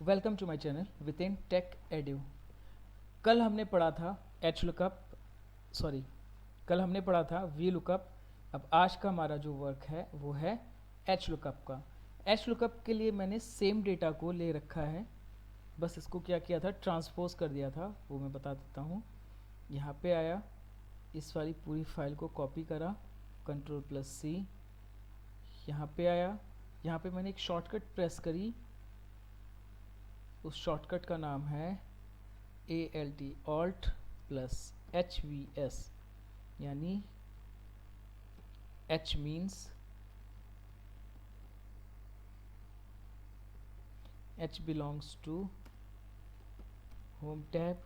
Welcome to my channel within tech edu. कल हमने पढ़ा था एच लुकअप, सॉरी कल हमने पढ़ा था वी लुकअप। अब आज का हमारा जो वर्क है वो है एच लुकअप का। एच लुकअप के लिए मैंने सेम डेटा को ले रखा है, बस इसको क्या किया था, ट्रांसपोज कर दिया था, वो मैं बता देता हूँ। यहाँ पे आया, इस वाली पूरी फाइल को कॉपी करा, Ctrl+C। यहाँ पे आया, यहाँ पे मैंने एक शॉर्टकट प्रेस करी, उस शॉर्टकट का नाम है ALT+HVS, यानी H belongs to home tab,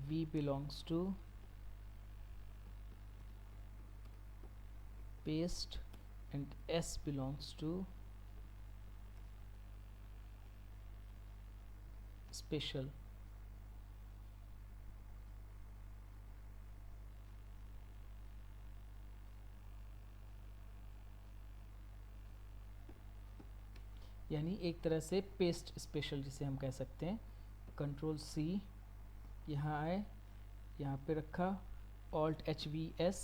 V belongs to paste, and S belongs to special। यानी एक तरह से पेस्ट स्पेशल जिसे हम कह सकते हैं। Ctrl+C, यहाँ आए, यहाँ पे रखा ALT+HVS,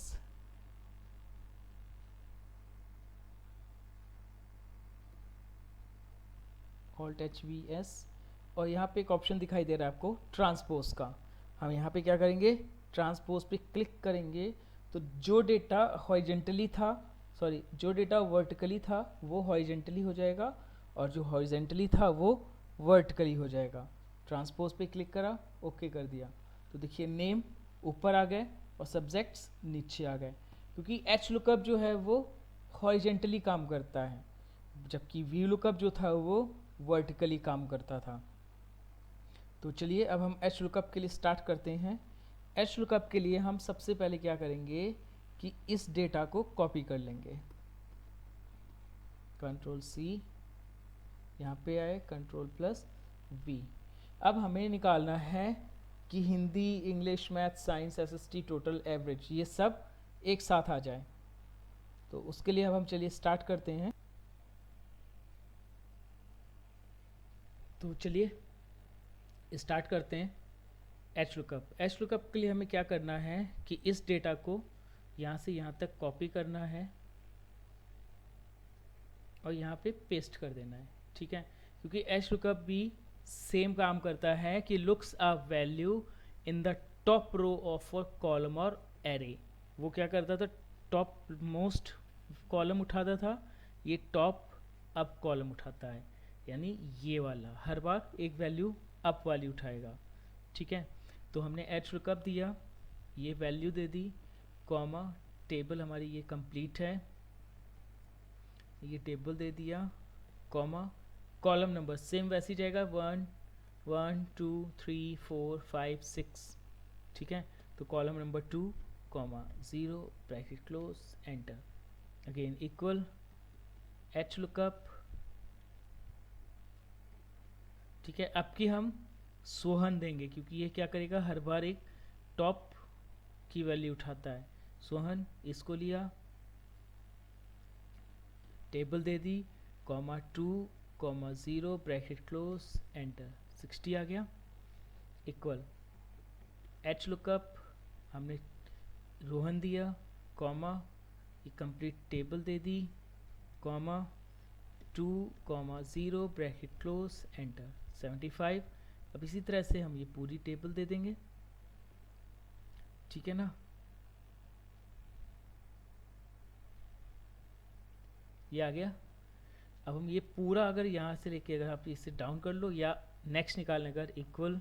और यहाँ पे एक ऑप्शन दिखाई दे रहा है आपको ट्रांसपोज का। हम यहाँ पे क्या करेंगे, ट्रांसपोज पे क्लिक करेंगे तो जो डेटा हॉरिजेंटली था, सॉरी जो डेटा वर्टिकली था वो हॉरिजेंटली हो जाएगा, और जो हॉरिजेंटली था वो वर्टिकली हो जाएगा। ट्रांसपोज पे क्लिक करा, ओके कर दिया, तो देखिए नेम ऊपर आ गए और सब्जेक्ट्स नीचे आ गए, क्योंकि एच लुकअप जो है वो हॉरिजेंटली काम करता है, जबकि वी लुकअप जो था वो वर्टिकली काम करता था। तो चलिए अब हम एच लुकअप के लिए स्टार्ट करते हैं। एच लुकअप के लिए हम सबसे पहले क्या करेंगे कि इस डेटा को कॉपी कर लेंगे। Ctrl+C, यहाँ पे आए, Ctrl+V। अब हमें निकालना है कि Hindi, English, math, science, SST, total, average, ये सब एक साथ आ जाए। तो उसके लिए अब हम चलिए स्टार्ट करते हैं। तो चलिए स्टार्ट करते हैं एच लुकअप। एच लुकअप के लिए हमें क्या करना है कि इस डेटा को यहाँ से यहाँ तक कॉपी करना है और यहाँ पे पेस्ट कर देना है, ठीक है। क्योंकि एच लुकअप भी सेम काम करता है कि looks a value in the top row of a column और एरे। वो क्या करता था, टॉप मोस्ट कॉलम उठाता था, ये टॉप अप कॉलम उठाता है, यानी ये वाला हर बार एक वैल्यू अप वाली उठाएगा, ठीक है। तो हमने एच लुकअप दिया, ये वैल्यू दे दी, कॉमा, टेबल हमारी ये कंप्लीट है, ये टेबल दे दिया, कॉमा, कॉलम नंबर सेम वैसे ही जाएगा, 1 1 2 3 4 5 6, ठीक है। तो column number 2, comma 0, bracket close, enter, again equal H lookup, ठीक है। अब की हम सोहन देंगे, क्योंकि ये क्या करेगा, हर बार एक टॉप की वैल्यू उठाता है। सोहन, इसको लिया, टेबल दे दी, comma 2, comma 0, bracket close, enter, 60 आ गया, इक्वल एच लुकअप, हमने रोहन दिया, कॉमा, ये कंप्लीट टेबल दे दी, comma 2, comma 0, bracket close, enter, 75। अब इसी तरह से हम ये पूरी टेबल दे देंगे, ठीक है ना। ये आ गया। अब हम ये पूरा अगर यहाँ से लेके, अगर आप इसे डाउन कर लो या नेक्स्ट निकालने अगर, इक्वल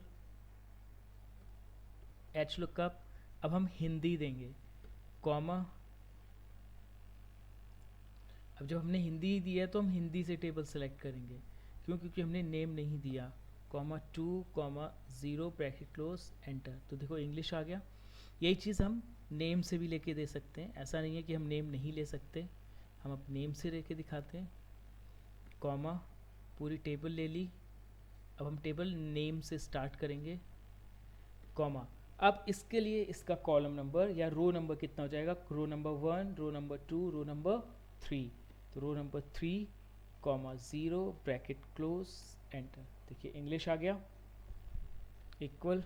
एच लुकअप, अब हम हिंदी देंगे, कॉमा, अब जब हमने हिंदी दिया तो हम हिंदी से टेबल सेलेक्ट करेंगे, क्यों, क्योंकि हमने नेम नहीं दिया, comma 2, comma 0, bracket close, enter. तो देखो इंग्लिश आ गया। यही चीज़ हम नेम से भी लेके दे सकते हैं, ऐसा नहीं है कि हम नेम नहीं ले सकते, हम अब नेम से लेके दिखाते हैं, कॉमा, पूरी टेबल ले ली, अब हम टेबल नेम से स्टार्ट करेंगे, कॉमा, अब इसके लिए इसका कॉलम नंबर या रो नंबर कितना हो जाएगा, row number 1, row number 2, row number 3। तो row number 3, comma 0 bracket close enter. देखिए इंग्लिश आ गया, इक्वल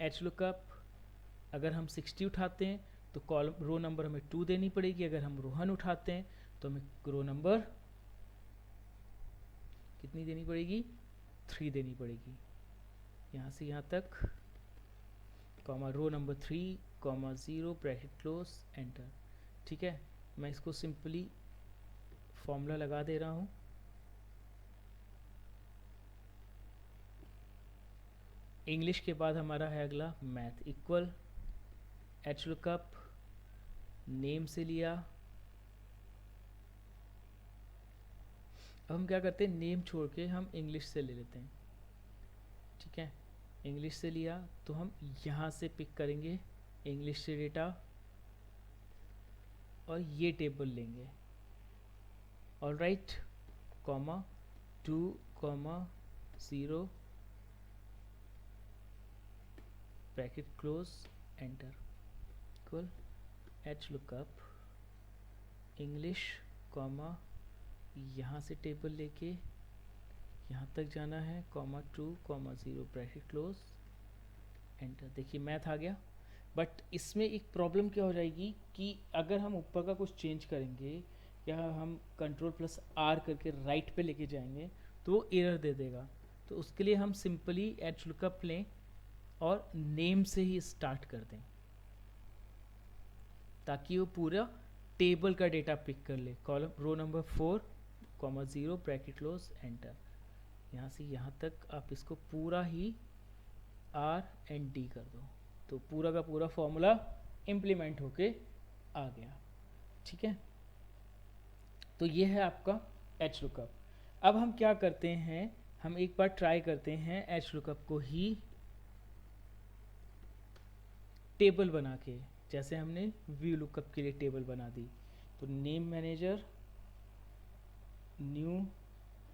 एच लुकअप। अगर हम 60 उठाते हैं तो कॉलम रो नंबर हमें 2 देनी पड़ेगी, अगर हम रोहन उठाते हैं तो हमें रो नंबर कितनी देनी पड़ेगी, 3 देनी पड़ेगी। यहाँ से यहाँ तक comma row number 3 comma 0 bracket close enter. ठीक है, मैं इसको सिंपली फॉर्मूला लगा दे रहा हूँ। इंग्लिश के बाद हमारा है अगला math, equal H lookup, name से लिया। अब हम क्या करते हैं, नेम छोड़ के हम इंग्लिश से ले लेते हैं। ठीक है, इंग्लिश से लिया तो हम यहाँ से पिक करेंगे इंग्लिश से डेटा और ये टेबल लेंगे। Alright, comma 2 comma 0 bracket close enter, equal H lookup English comma यहाँ से टेबल लेके यहाँ तक जाना है, comma 2 comma 0 bracket close enter. देखिए मैथ आ गया। बट इसमें एक प्रॉब्लम क्या हो जाएगी कि अगर हम ऊपर का कुछ चेंज करेंगे या हम कंट्रोल प्लस आर करके राइट पे लेके जाएंगे तो वो एरर दे देगा। तो उसके लिए हम सिंपली एच लुकअप लें और नेम से ही स्टार्ट कर दें ताकि वो पूरा टेबल का डेटा पिक कर ले। Column row number 4 comma 0 bracket close enter. यहाँ से यहाँ तक आप इसको पूरा ही आर एंड डी कर दो तो पूरा का पूरा फॉर्मूला इम्प्लीमेंट होके आ गया। ठीक है, तो ये है आपका एच लुकअप। अब हम क्या करते हैं, हम एक बार ट्राई करते हैं एच लुकअप को ही टेबल बना के, जैसे हमने व्यू लुकअप के लिए टेबल बना दी। तो नेम मैनेजर न्यू,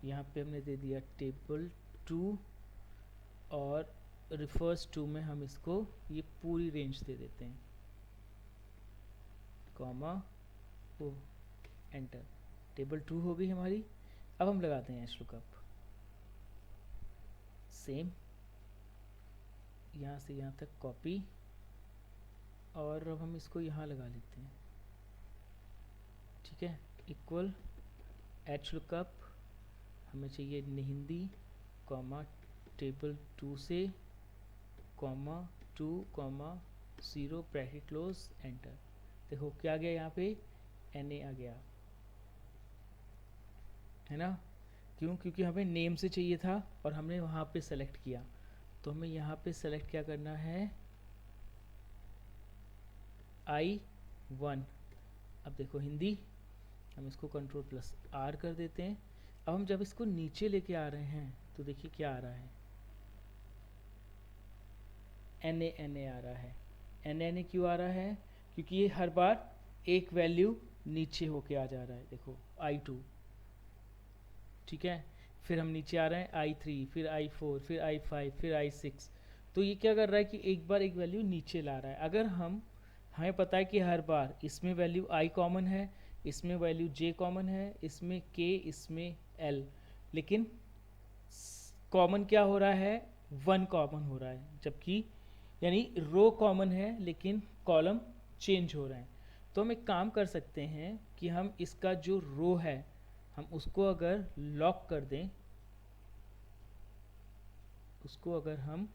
यहाँ पे हमने दे दिया टेबल 2 और रिफर्स टू में हम इसको ये पूरी रेंज दे देते हैं, कॉमा ओ एंटर। टेबल 2 हो गई हमारी। अब हम लगाते हैं एच लुकअप, सेम यहाँ से यहाँ तक कॉपी और अब हम इसको यहाँ लगा लेते हैं। ठीक है, इक्वल एच लुकअप हमें चाहिए हिंदी, कॉमा टेबल 2 से comma 2 comma 0 bracket close enter. देखो क्या आ गया, यहाँ पे एन ए आ गया है ना। क्यों, क्योंकि हमें नेम से चाहिए था और हमने वहाँ पे सेलेक्ट किया। तो हमें यहाँ पे सेलेक्ट क्या करना है, I1। अब देखो हिंदी, हम इसको कंट्रोल प्लस आर कर देते हैं। अब हम जब इसको नीचे लेके आ रहे हैं तो देखिए क्या आ रहा है, एन ए आ रहा है। एन क्यों आ रहा है, क्योंकि ये हर बार एक वैल्यू नीचे होके आ जा रहा है। देखो I2, ठीक है, फिर हम नीचे आ रहे हैं I3, फिर I4, फिर I5, फिर I6। तो ये क्या कर रहा है कि एक बार एक वैल्यू नीचे ला रहा है। अगर हमें पता है कि हर बार इसमें वैल्यू I कॉमन है, इसमें वैल्यू J कॉमन है, इसमें K, इसमें L, लेकिन कॉमन क्या हो रहा है, 1 कॉमन हो रहा है, जबकि यानी रो कॉमन है लेकिन कॉलम चेंज हो रहे हैं। तो हम एक काम कर सकते हैं कि हम इसका जो रो है हम उसको अगर लॉक कर दें, उसको अगर हम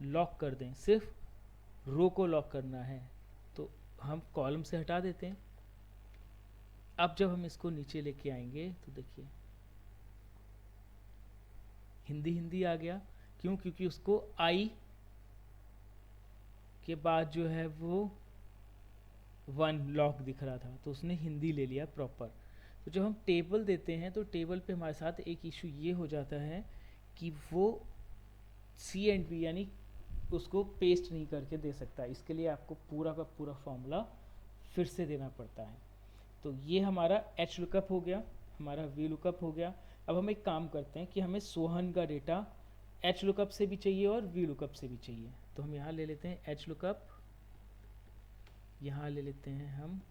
लॉक कर दें, सिर्फ रो को लॉक करना है, तो हम कॉलम से हटा देते हैं। अब जब हम इसको नीचे लेके आएंगे तो देखिए हिंदी आ गया। क्यों, क्योंकि उसको आई के बाद जो है वो 1 लॉक दिख रहा था तो उसने हिंदी ले लिया प्रॉपर। तो जब हम टेबल देते हैं तो टेबल पे हमारे साथ एक इशू ये हो जाता है कि वो सी एंड बी यानी उसको पेस्ट नहीं करके दे सकता। इसके लिए आपको पूरा का पूरा फॉर्मूला फिर से देना पड़ता है। तो ये हमारा एच लुकअप हो गया, हमारा वी लुकअप हो गया। अब हम एक काम करते हैं कि हमें सोहन का डेटा एच लुकअप से भी चाहिए और वी लुकअप से भी चाहिए। तो हम यहाँ ले लेते हैं एच लुकअप, यहाँ ले लेते हैं हम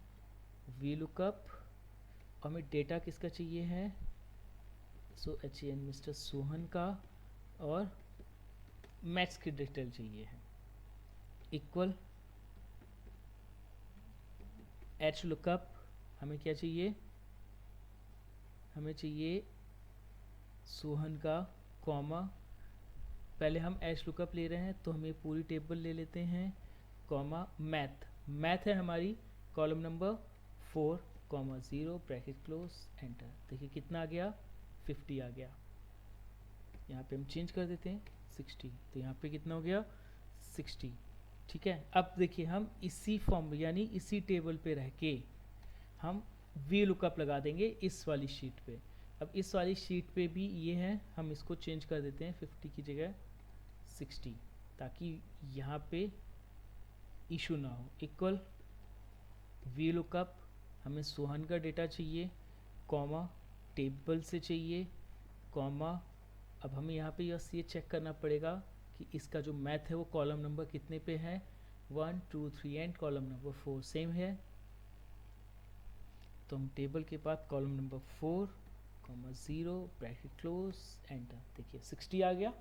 वी लुकअप और हमें डेटा किसका चाहिए है, सो HAN मिस्टर सोहन का, और मैथ्स की डिटेल चाहिए है, इक्वल एच लुकअप हमें क्या चाहिए, हमें चाहिए सोहन का कॉमा, पहले हम एच लुकअप ले रहे हैं तो हम ये पूरी टेबल ले लेते हैं, कॉमा मैथ है हमारी column number 4 comma 0 bracket close enter. देखिए कितना आ गया, 50 आ गया। यहाँ पे हम चेंज कर देते हैं 60, तो यहाँ पे कितना हो गया 60। ठीक है, अब देखिए हम इसी फॉर्म यानी इसी टेबल पे रह के हम वी लुकअप लगा देंगे इस वाली शीट पे। अब इस वाली शीट पे भी ये है, हम इसको चेंज कर देते हैं 50 की जगह 60, ताकि यहाँ पे इशू ना हो। इक्वल वी लुकअप हमें सोहन का डेटा चाहिए, कॉमा टेबल से चाहिए, कॉमा अब हमें यहाँ पे बस ये चेक करना पड़ेगा कि इसका जो मैथ है वो कॉलम नंबर कितने पे है, 1 2 3 एंड कॉलम नंबर 4 सेम है, तो हम टेबल के बाद column number 4 comma 0 bracket close enter. देखिए 60 आ गया।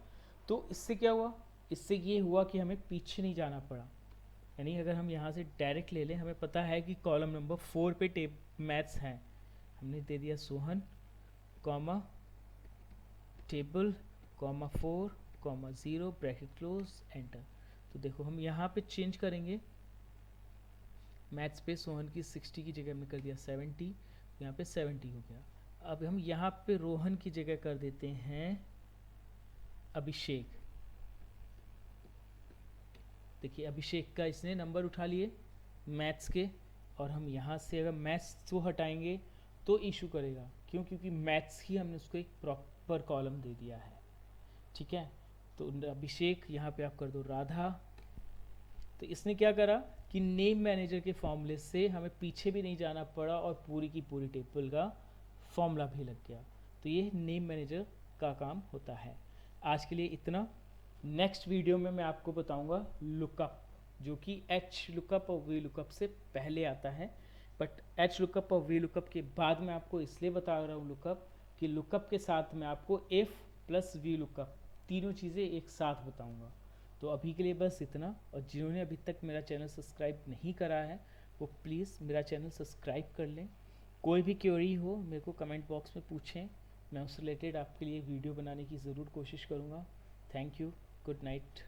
तो इससे क्या हुआ, इससे ये हुआ कि हमें पीछे नहीं जाना पड़ा, यानी अगर हम यहाँ से डायरेक्ट ले लें, हमें पता है कि कॉलम नंबर 4 पे मैथ्स हैं, हमने दे दिया Sohan comma table comma 4 comma 0 bracket close enter. तो देखो हम यहाँ पे चेंज करेंगे, मैथ्स पे सोहन की 60 की जगह में कर दिया 70, तो यहाँ पे 70 हो गया। अब हम यहाँ पे रोहन की जगह कर देते हैं अभिषेक। देखिए अभिषेक का इसने नंबर उठा लिए मैथ्स के, और हम यहाँ से अगर मैथ्स को हटाएंगे तो इशू करेगा, क्यों, क्योंकि मैथ्स ही हमने उसको एक प्रॉपर कॉलम दे दिया है। ठीक है, तो अभिषेक यहाँ पे आप कर दो राधा। तो इसने क्या करा कि नेम मैनेजर के फॉर्मूले से हमें पीछे भी नहीं जाना पड़ा और पूरी की पूरी टेबल का फॉर्मूला भी लग गया। तो ये नेम मैनेजर का काम होता है। आज के लिए इतना। नेक्स्ट वीडियो में मैं आपको बताऊंगा लुकअप, जो कि एच लुकअप और वी लुकअप से पहले आता है, बट एच लुकअप और वी लुकअप के बाद मैं आपको इसलिए बता रहा हूँ लुकअप, कि लुकअप के साथ मैं आपको इफ़ प्लस वी लुकअप तीनों चीज़ें एक साथ बताऊंगा। तो अभी के लिए बस इतना, और जिन्होंने अभी तक मेरा चैनल सब्सक्राइब नहीं करा है वो प्लीज़ मेरा चैनल सब्सक्राइब कर लें। कोई भी क्वेरी हो मेरे को कमेंट बॉक्स में पूछें, मैं उससे रिलेटेड आपके लिए वीडियो बनाने की ज़रूर कोशिश करूँगा। Thank you, good night.